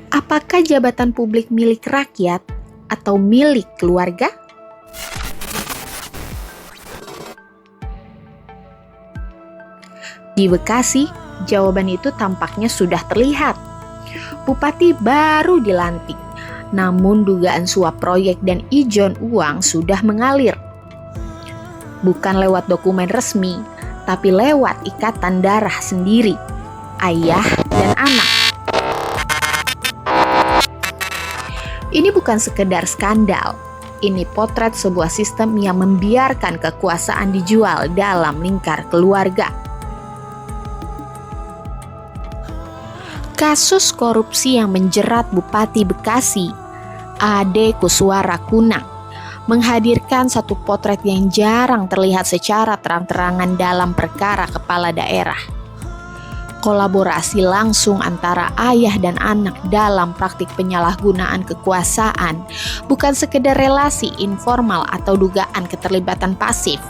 Apakah jabatan publik milik rakyat atau milik keluarga? Di Bekasi, jawaban itu tampaknya sudah terlihat. Bupati baru dilantik, namun dugaan suap proyek dan ijon uang sudah mengalir. Bukan lewat dokumen resmi, tapi lewat ikatan darah sendiri, ayah dan anak. Ini bukan sekedar skandal, ini potret sebuah sistem yang membiarkan kekuasaan dijual dalam lingkar keluarga. Kasus korupsi yang menjerat Bupati Bekasi, Ade Kuswara Kunang, menghadirkan satu potret yang jarang terlihat secara terang-terangan dalam perkara kepala daerah. Kolaborasi langsung antara ayah dan anak dalam praktik penyalahgunaan kekuasaan bukan sekedar relasi informal atau dugaan keterlibatan pasif.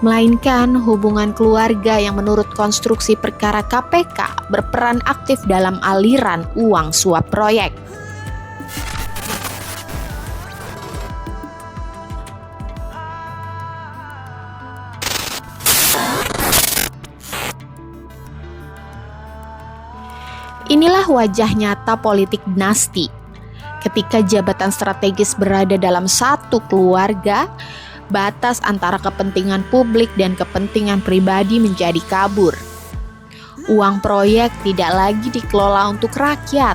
Melainkan hubungan keluarga yang menurut konstruksi perkara KPK berperan aktif dalam aliran uang suap proyek. Inilah wajah nyata politik dinasti. Ketika jabatan strategis berada dalam satu keluarga, batas antara kepentingan publik dan kepentingan pribadi menjadi kabur. Uang proyek tidak lagi dikelola untuk rakyat,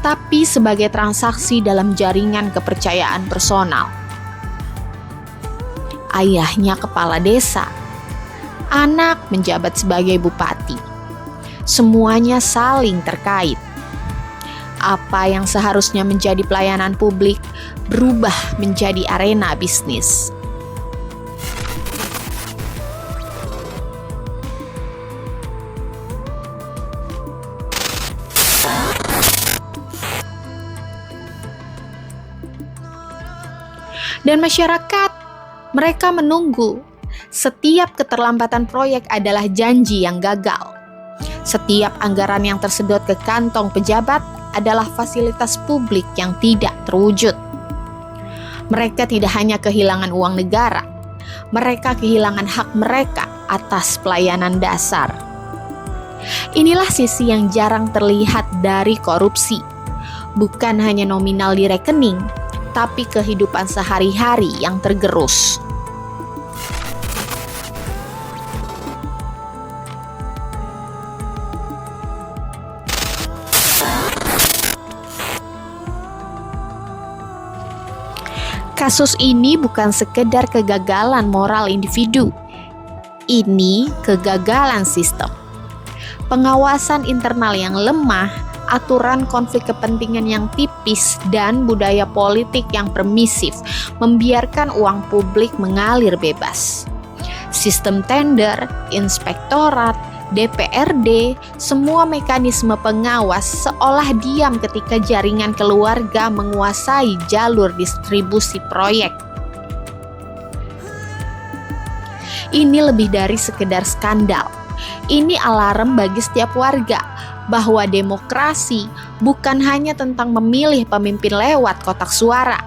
tapi sebagai transaksi dalam jaringan kepercayaan personal. Ayahnya kepala desa, anak menjabat sebagai bupati. Semuanya saling terkait. Apa yang seharusnya menjadi pelayanan publik berubah menjadi arena bisnis. Dan masyarakat, mereka menunggu. Setiap keterlambatan proyek adalah janji yang gagal. Setiap anggaran yang tersedot ke kantong pejabat adalah fasilitas publik yang tidak terwujud. Mereka tidak hanya kehilangan uang negara, mereka kehilangan hak mereka atas pelayanan dasar. Inilah sisi yang jarang terlihat dari korupsi. Bukan hanya nominal di rekening, tapi kehidupan sehari-hari yang tergerus. Kasus ini bukan sekedar kegagalan moral individu. Ini kegagalan sistem. Pengawasan internal yang lemah, aturan konflik kepentingan yang tipis, dan budaya politik yang permisif membiarkan uang publik mengalir bebas. Sistem tender, inspektorat, DPRD, semua mekanisme pengawas seolah diam ketika jaringan keluarga menguasai jalur distribusi proyek. Ini lebih dari sekedar skandal. Ini alarm bagi setiap warga bahwa demokrasi bukan hanya tentang memilih pemimpin lewat kotak suara,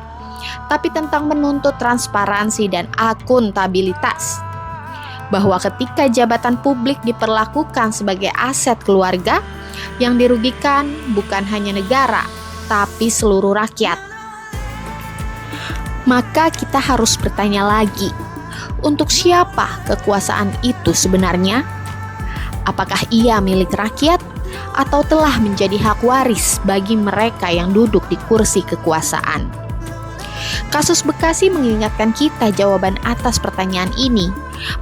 tapi tentang menuntut transparansi dan akuntabilitas. Bahwa ketika jabatan publik diperlakukan sebagai aset keluarga, yang dirugikan bukan hanya negara, tapi seluruh rakyat. Maka kita harus bertanya lagi, untuk siapa kekuasaan itu sebenarnya? Apakah ia milik rakyat atau telah menjadi hak waris bagi mereka yang duduk di kursi kekuasaan? Kasus Bekasi mengingatkan kita jawaban atas pertanyaan ini,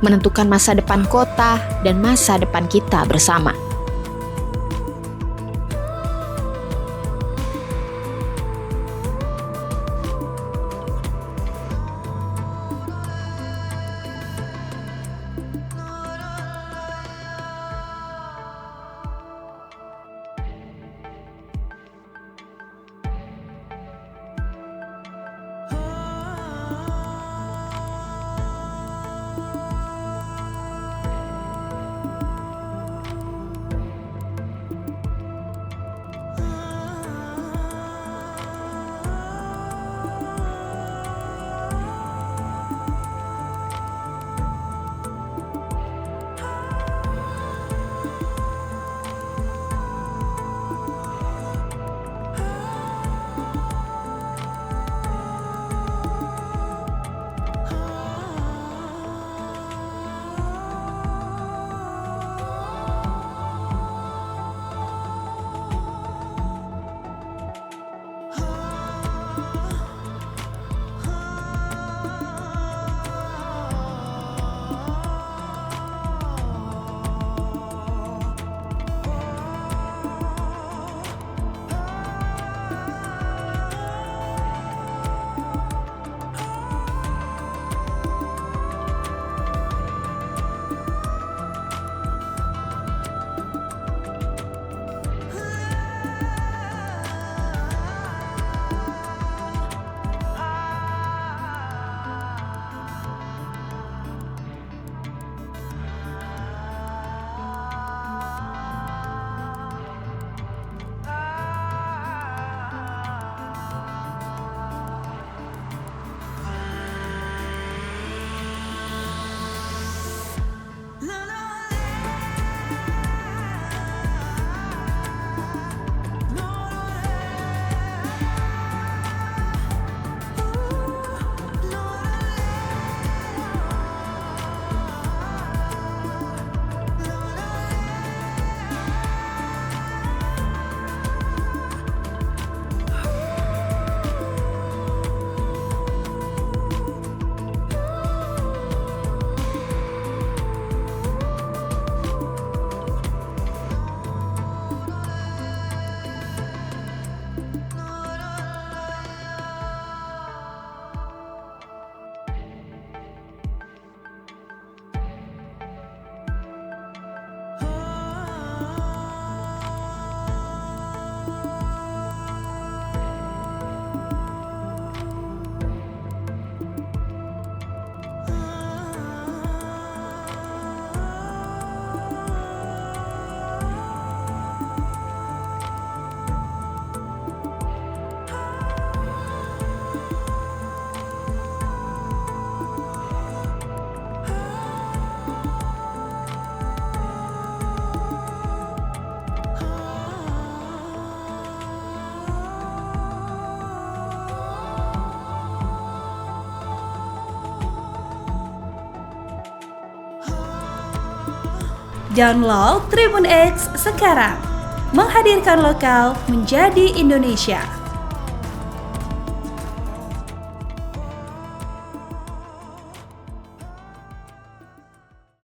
menentukan masa depan kota dan masa depan kita bersama. Download Tribun X sekarang. Menghadirkan lokal menjadi Indonesia.